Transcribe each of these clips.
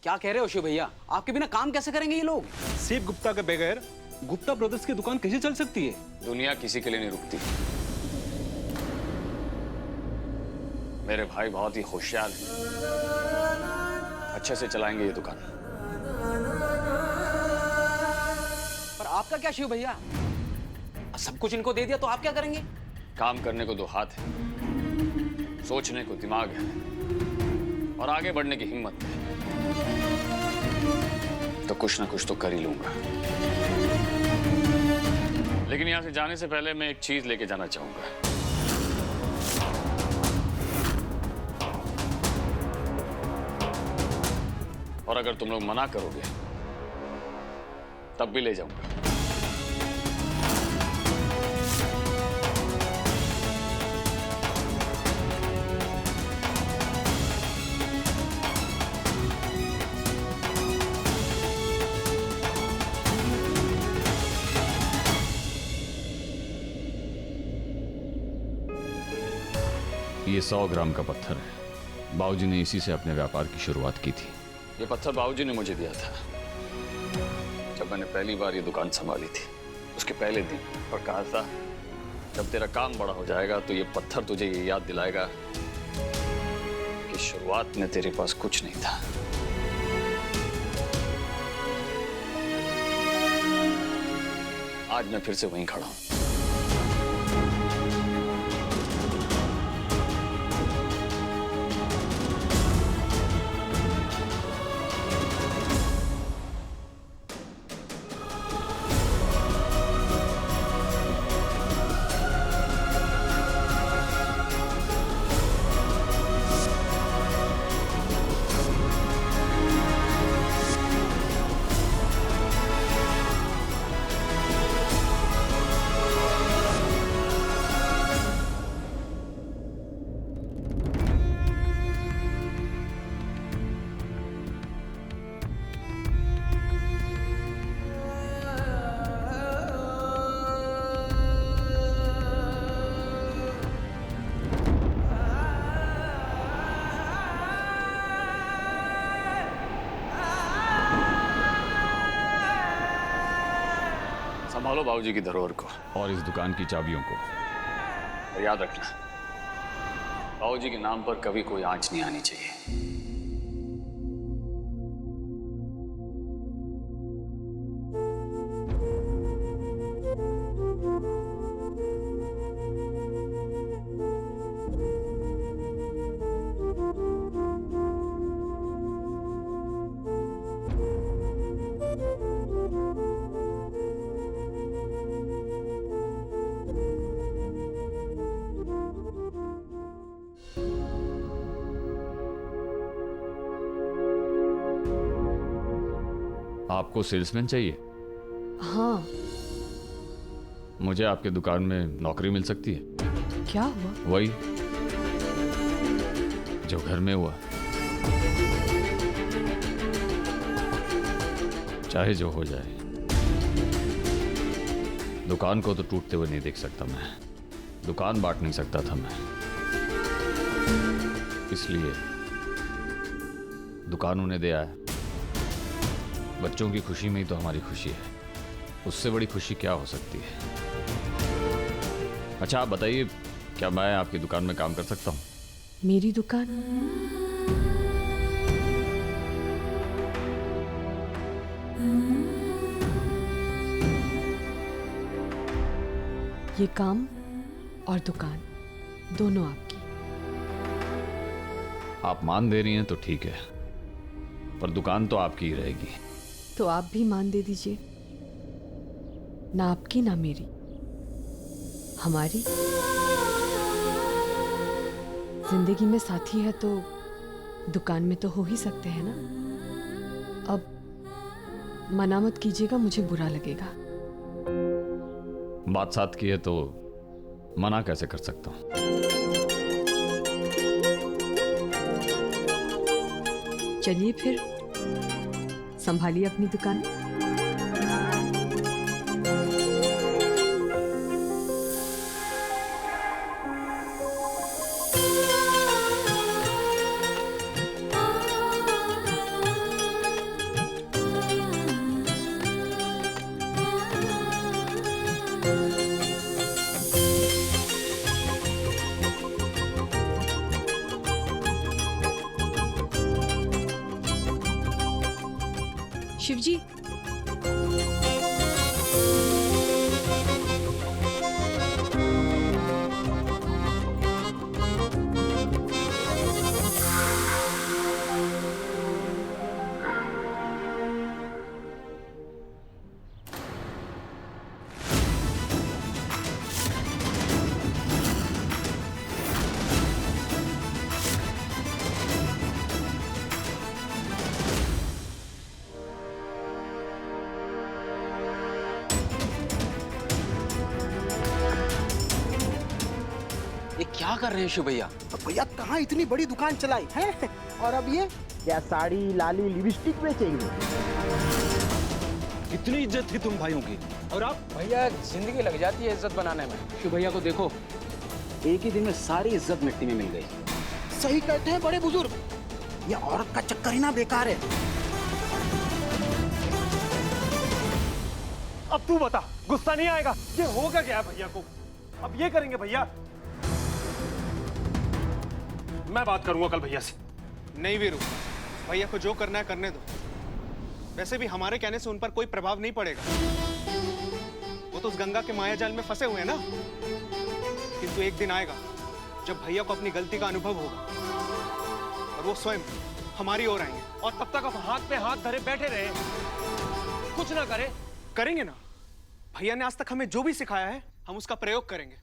क्या कह रहे हो शिव भैया? आपके बिना काम कैसे करेंगे ये लोग? शिव गुप्ता के बगैर गुप्ता ब्रदर्स की दुकान कैसे चल सकती है? दुनिया किसी के लिए नहीं रुकती। मेरे भाई बहुत ही होशियार हैं, अच्छे से चलाएंगे ये दुकान। पर आपका क्या शिव भैया? सब कुछ इनको दे दिया तो आप क्या करेंगे? काम करने को दो हाथ है, सोचने को दिमाग है और आगे बढ़ने की हिम्मत है, तो कुछ ना कुछ तो कर ही लूंगा। लेकिन यहां से जाने से पहले मैं एक चीज लेके जाना चाहूंगा। और अगर तुम लोग मना करोगे तब भी ले जाऊंगा। ये 100 ग्राम का पत्थर है। बाबूजी ने इसी से अपने व्यापार की शुरुआत की थी। ये पत्थर बाबूजी ने मुझे दिया था जब मैंने पहली बार ये दुकान संभाली थी। उसके पहले दिन और कहा था जब तेरा काम बड़ा हो जाएगा तो ये पत्थर तुझे ये याद दिलाएगा कि शुरुआत में तेरे पास कुछ नहीं था। आज मैं फिर से वहीं खड़ा हूं। संभालो बाबूजी की धरोहर को और इस दुकान की चाबियों को। और याद रखना बाबूजी के नाम पर कभी कोई आंच नहीं आनी चाहिए। आपको सेल्समैन चाहिए? हाँ। मुझे आपके दुकान में नौकरी मिल सकती है? क्या हुआ? वही जो घर में हुआ। चाहे जो हो जाए, दुकान को तो टूटते हुए नहीं देख सकता मैं, दुकान बांट नहीं सकता था मैं, इसलिए दुकान उन्हें दे आया। बच्चों की खुशी में ही तो हमारी खुशी है, उससे बड़ी खुशी क्या हो सकती है। अच्छा आप बताइए, क्या मैं आपकी दुकान में काम कर सकता हूँ? मेरी दुकान? ये काम और दुकान दोनों आपकी। आप मान दे रही हैं तो ठीक है, पर दुकान तो आपकी ही रहेगी। तो आप भी मान दे दीजिए, ना आपकी ना मेरी, हमारी। जिंदगी में साथी है तो दुकान में तो हो ही सकते हैं ना। अब मना मत कीजिएगा, मुझे बुरा लगेगा। बात साथ की है तो मना कैसे कर सकता हूँ। चलिए फिर संभालिए अपनी दुकान। शिवजी, ये क्या कर रहे हैं शिव भैया? भैया कहाँ इतनी बड़ी दुकान चलाई है? और अब ये क्या साड़ी लाली लिपस्टिक बेचेंगे? इतनी इज्जत थी तुम भाइयों की, और आप? भैया जिंदगी लग जाती है इज्जत बनाने में। शिव भैया को देखो, एक ही दिन में सारी इज्जत मिट्टी में मिल गई। सही कहते हैं बड़े बुजुर्ग, ये औरत का चक्कर ही ना बेकार है। अब तू बता, गुस्सा नहीं आएगा? ये होगा क्या भैया को? अब ये करेंगे भैया? मैं बात करूंगा कल भैया से। नहीं वीरू, भैया को जो करना है करने दो। वैसे भी हमारे कहने से उन पर कोई प्रभाव नहीं पड़ेगा। वो तो उस गंगा के माया जाल में फंसे हुए हैं ना। किंतु एक दिन आएगा जब भैया को अपनी गलती का अनुभव होगा और वो स्वयं हमारी ओर आएंगे। और तब तक अब हाथ पे हाथ धरे बैठे रहे, कुछ ना करे? करेंगे ना। भैया ने आज तक हमें जो भी सिखाया है हम उसका प्रयोग करेंगे।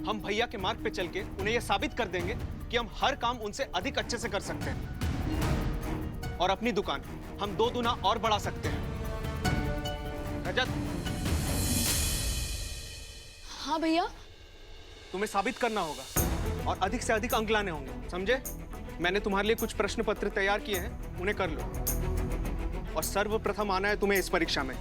हम भैया के मार्ग पे चल के उन्हें यह साबित कर देंगे कि हम हर काम उनसे अधिक अच्छे से कर सकते हैं और अपनी दुकान हम 2 गुना और बढ़ा सकते हैं। रजत, हाँ भैया। तुम्हें साबित करना होगा और अधिक से अधिक अंक लाने होंगे, समझे? मैंने तुम्हारे लिए कुछ प्रश्न पत्र तैयार किए हैं, उन्हें कर लो। और सर्वप्रथम आना है तुम्हें इस परीक्षा में।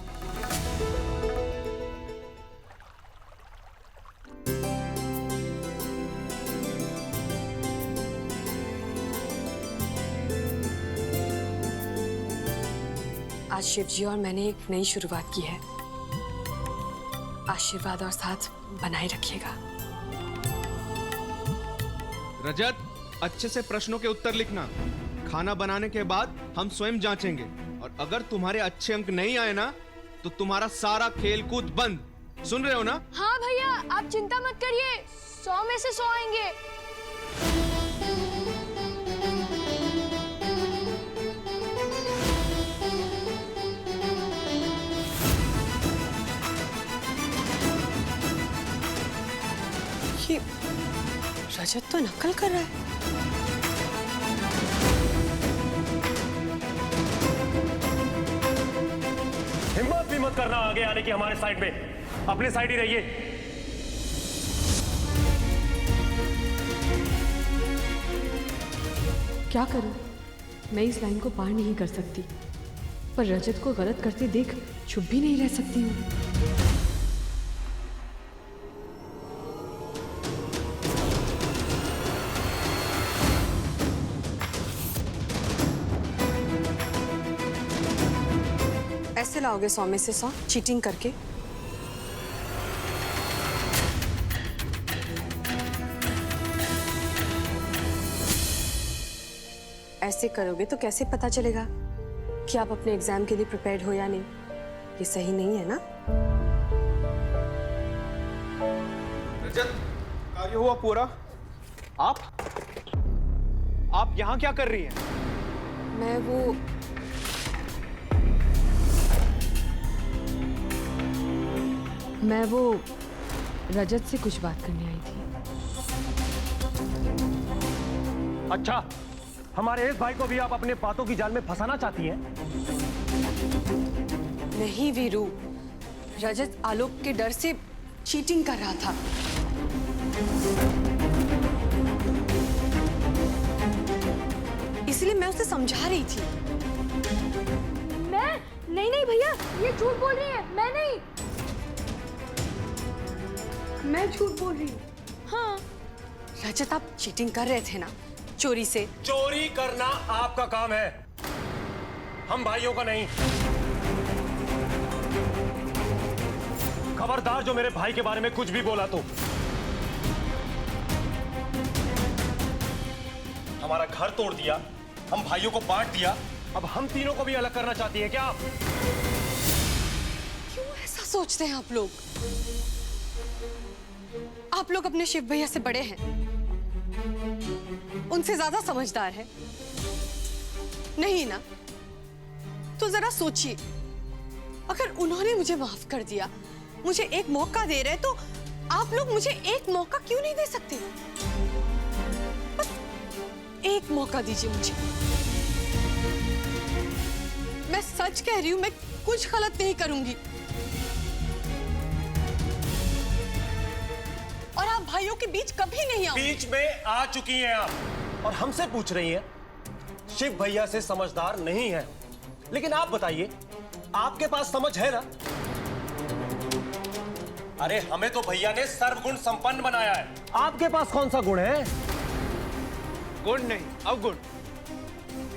आज शिवजी और मैंने एक नई शुरुआत की है। आशीर्वाद और साथ बनाए रखिएगा। रजत, अच्छे से प्रश्नों के उत्तर लिखना। खाना बनाने के बाद हम स्वयं जांचेंगे और अगर तुम्हारे अच्छे अंक नहीं आए ना तो तुम्हारा सारा खेल कूद बंद। सुन रहे हो ना? हाँ भैया, आप चिंता मत करिए, 100 में से 100 आएंगे। ये रजत तो नकल कर रहा है। हिम्मत भी मत करना आगे आने की हमारे साइड में, अपनी साइड ही रहिए। क्या करूं? मैं इस लाइन को पार नहीं कर सकती, पर रजत को गलत करते देख चुप भी नहीं रह सकती हूँ। ऐसे लाओगे 100 में से 100 चीटिंग करके? ऐसे करोगे तो कैसे पता चलेगा कि आप अपने एग्जाम के लिए प्रिपेयर्ड हो या नहीं? ये सही नहीं है ना? रजत, कार्य हुआ पूरा। आप यहाँ क्या कर रही हैं? मैं वो रजत से कुछ बात करने आई थी। अच्छा, हमारे इस भाई को भी आप अपने बातों की जाल में फंसाना चाहती हैं? नहीं वीरू, रजत आलोक के डर से चीटिंग कर रहा था। इसलिए मैं उसे समझा रही थी। मैं नहीं भैया, ये झूठ बोल रही है, मैं नहीं। मैं झूठ बोल रही हूँ? हाँ। रजत, आप चीटिंग कर रहे थे ना, चोरी से? चोरी करना आपका काम है, हम भाइयों का नहीं। खबरदार जो मेरे भाई के बारे में कुछ भी बोला तो। हमारा घर तोड़ दिया, हम भाइयों को बांट दिया, अब हम तीनों को भी अलग करना चाहती है क्या आप? क्यों ऐसा सोचते हैं आप लोग? आप लोग अपने शिव भैया से बड़े हैं, उनसे ज्यादा समझदार हैं। नहीं ना? तो जरा सोचिए, अगर उन्होंने मुझे माफ कर दिया, मुझे एक मौका दे रहे, तो आप लोग मुझे एक मौका क्यों नहीं दे सकते? बस एक मौका दीजिए मुझे। मैं सच कह रही हूं, मैं कुछ गलत नहीं करूंगी। और आप भाइयों के बीच कभी नहीं आओ। बीच में आ चुकी हैं आप और हमसे पूछ रही हैं शिव भैया से समझदार नहीं है। लेकिन आप बताइए, आपके पास समझ है ना? अरे हमें तो भैया ने सर्वगुण संपन्न बनाया है, आपके पास कौन सा गुण है? गुण नहीं, अवगुण।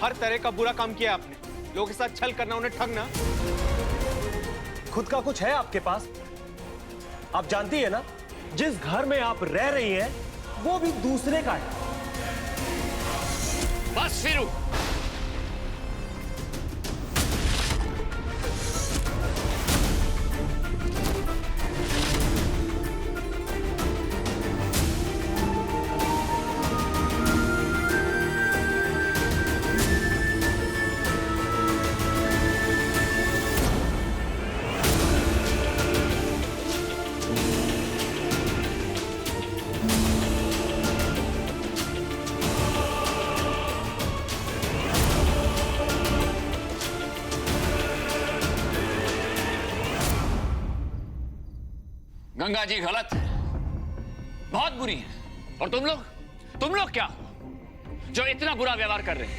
हर तरह का बुरा काम किया आपने, लोगों के साथ छल करना, उन्हें ठगना। खुद का कुछ है आपके पास? आप जानती है ना, जिस घर में आप रह रही हैं वो भी दूसरे का है। बस फिरू, गंगा जी गलत है, बहुत बुरी है। और तुम लोग क्या हो जो इतना बुरा व्यवहार कर रहे हैं?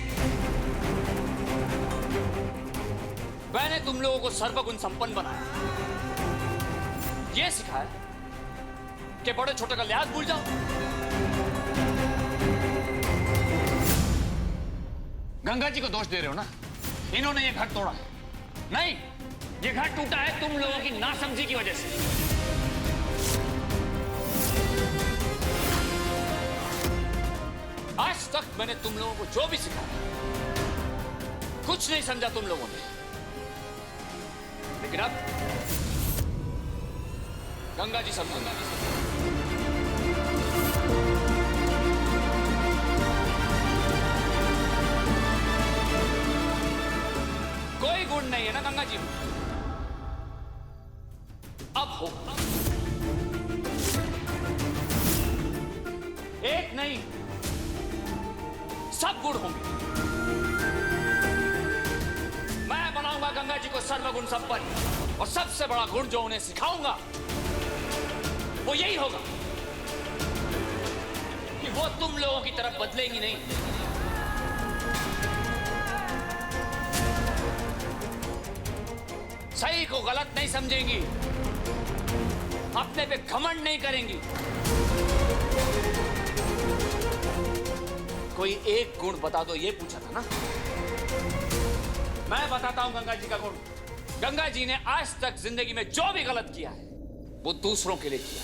मैंने तुम लोगों को सर्वगुण संपन्न बनाया, यह सिखाया कि बड़े छोटे का लिहाज भूल जाओ। गंगा जी को दोष दे रहे हो ना, इन्होंने ये घर तोड़ा है। नहीं, ये घर टूटा है तुम लोगों की नासमझी की वजह से। आज तक मैंने तुम लोगों को जो भी सिखाया, कुछ नहीं समझा तुम लोगों ने। लेकिन अब गंगा जी समझेंगे। कोई गुण नहीं है ना गंगा जी में? अब हो, एक नहीं सब गुण होंगे। मैं बनाऊंगा गंगा जी को सर्वगुण संपन्न, और सबसे बड़ा गुण जो उन्हें सिखाऊंगा वो यही होगा कि वो तुम लोगों की तरफ बदलेंगी नहीं। सही को गलत नहीं समझेंगी, अपने पे घमंड नहीं करेंगी। कोई एक गुण बता दो, ये पूछा था ना? मैं बताता हूं गंगा जी का गुण। गंगा जी ने आज तक जिंदगी में जो भी गलत किया है वो दूसरों के लिए किया।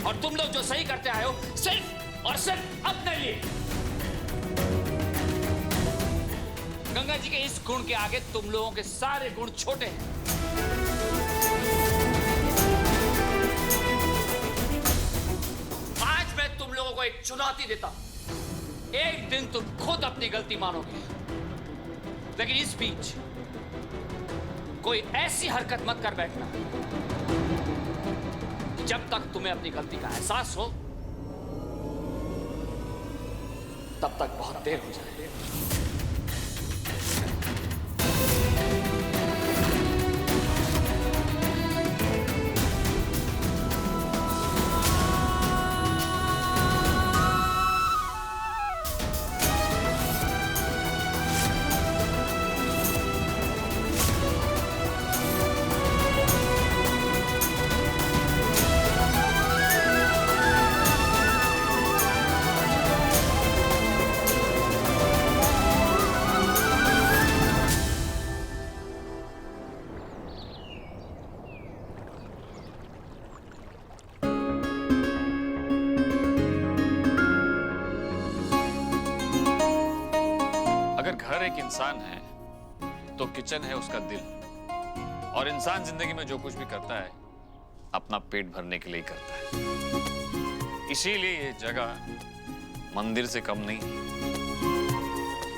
और तुम लोग जो सही करते आए हो सिर्फ और सिर्फ अपने लिए। गंगा जी के इस गुण के आगे तुम लोगों के सारे गुण छोटे हैं। तुम लोगों को एक चुनौती देता हूं, एक दिन तुम खुद अपनी गलती मानोगे, लेकिन इस बीच कोई ऐसी हरकत मत कर बैठना कि जब तक तुम्हें अपनी गलती का एहसास हो तब तक बहुत देर हो जाए। अगर एक इंसान है तो किचन है उसका दिल। और इंसान जिंदगी में जो कुछ भी करता है अपना पेट भरने के लिए ही करता है। इसीलिए ये जगह मंदिर से कम नहीं है।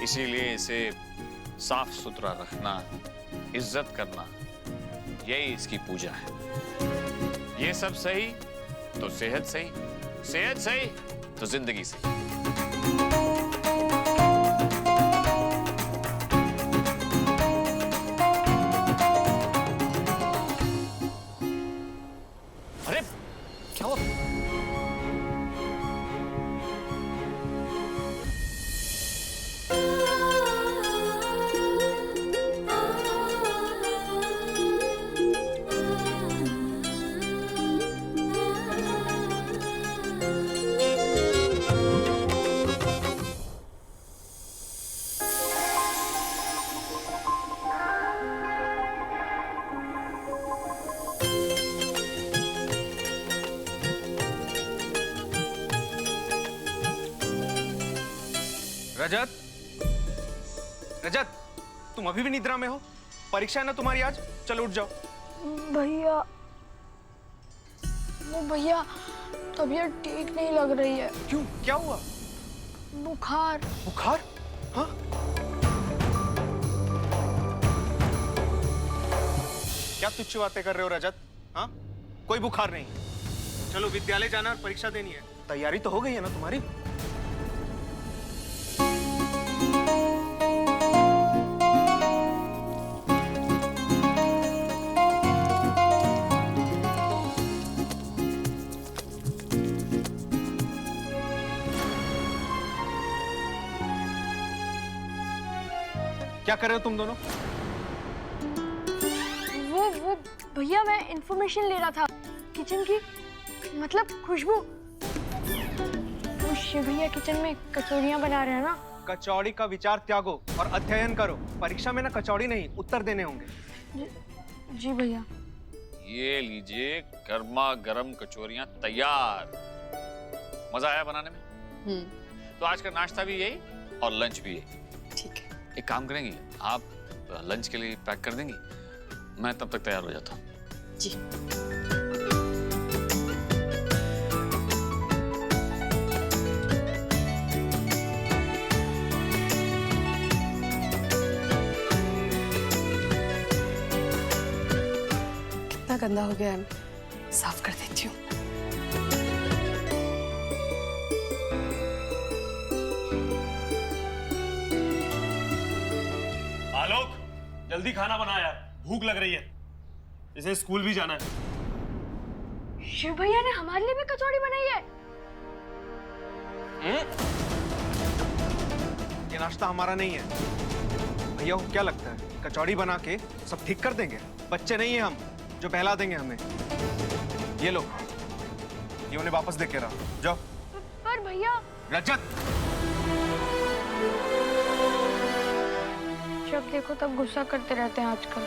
इसीलिए इसे साफ सुथरा रखना, इज्जत करना, यही इसकी पूजा है। ये सब सही तो सेहत सही, सेहत सही तो जिंदगी सही। अरे क्या हुआ? रजत, रजत, तुम अभी भी निद्रा में हो? परीक्षा है ना तुम्हारी आज? चलो उठ जाओ। भैया, वो भैया तबीयत ठीक नहीं लग रही है। क्यों, क्या हुआ? बुखार। बुखार? हाँ? क्या तुच्छ बातें कर रहे हो रजत? हाँ? कोई बुखार नहीं। चलो विद्यालय जाना और परीक्षा देनी है। तैयारी तो हो गई है ना तुम्हारी? क्या कर रहे हो तुम दोनों? वो भैया मैं इंफॉर्मेशन ले रहा था किचन की, मतलब खुशबू। वो शिव भैया किचन में कचौड़ियाँ बना रहे हैं ना। कचौड़ी का विचार त्यागो और अध्ययन करो। परीक्षा में ना कचौड़ी नहीं, उत्तर देने होंगे। जी भैया। ये लीजिए गर्मा गर्म कचौरियां तैयार। मजा आया बनाने में? तो आज का नाश्ता भी यही और लंच भी यही। ठीक है। एक काम करेंगी, आप लंच के लिए पैक कर देंगी, मैं तब तक तैयार हो जाता हूँ। जी। कितना गंदा हो गया है, साफ कर देती हूँ। आलोक, जल्दी खाना बना यार, भूख लग रही है। इसे स्कूल भी जाना है। शिव भैया ने हमारे लिए भी कचौड़ी बनाई है। ये नाश्ता हमारा नहीं है। भैया को क्या लगता है कचौड़ी बना के सब ठीक कर देंगे? बच्चे नहीं है हम जो बहला देंगे हमें। ये लो, ये उन्हें वापस दे के रहा। जाओ। पर भैया। रजत, जब देखो तब गुस्सा करते रहते हैं आजकल।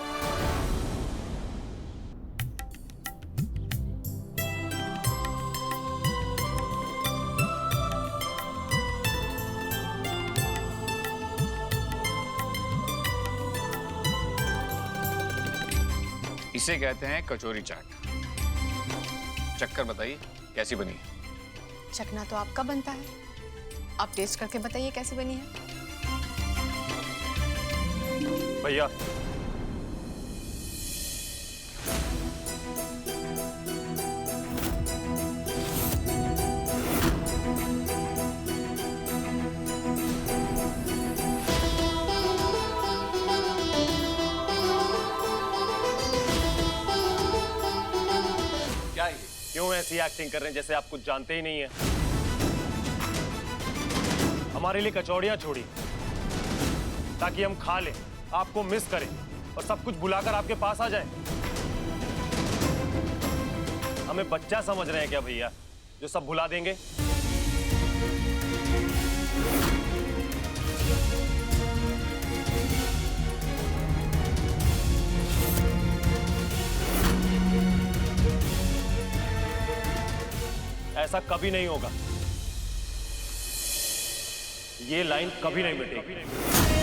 इसे कहते हैं कचौरी चाट। चक्कर बताइए कैसी बनी है? चखना तो आपका बनता है, आप टेस्ट करके बताइए कैसी बनी है। भैया, क्या ये? क्यों ऐसी एक्टिंग कर रहे हैं जैसे आप कुछ जानते ही नहीं है? हमारे लिए कचौड़ियां छोड़ी ताकि हम खा लें, आपको मिस करें और सब कुछ भुलाकर आपके पास आ जाए। हमें बच्चा समझ रहे हैं क्या भैया, जो सब भुला देंगे? ऐसा कभी नहीं होगा। ये लाइन कभी नहीं मिटेगी।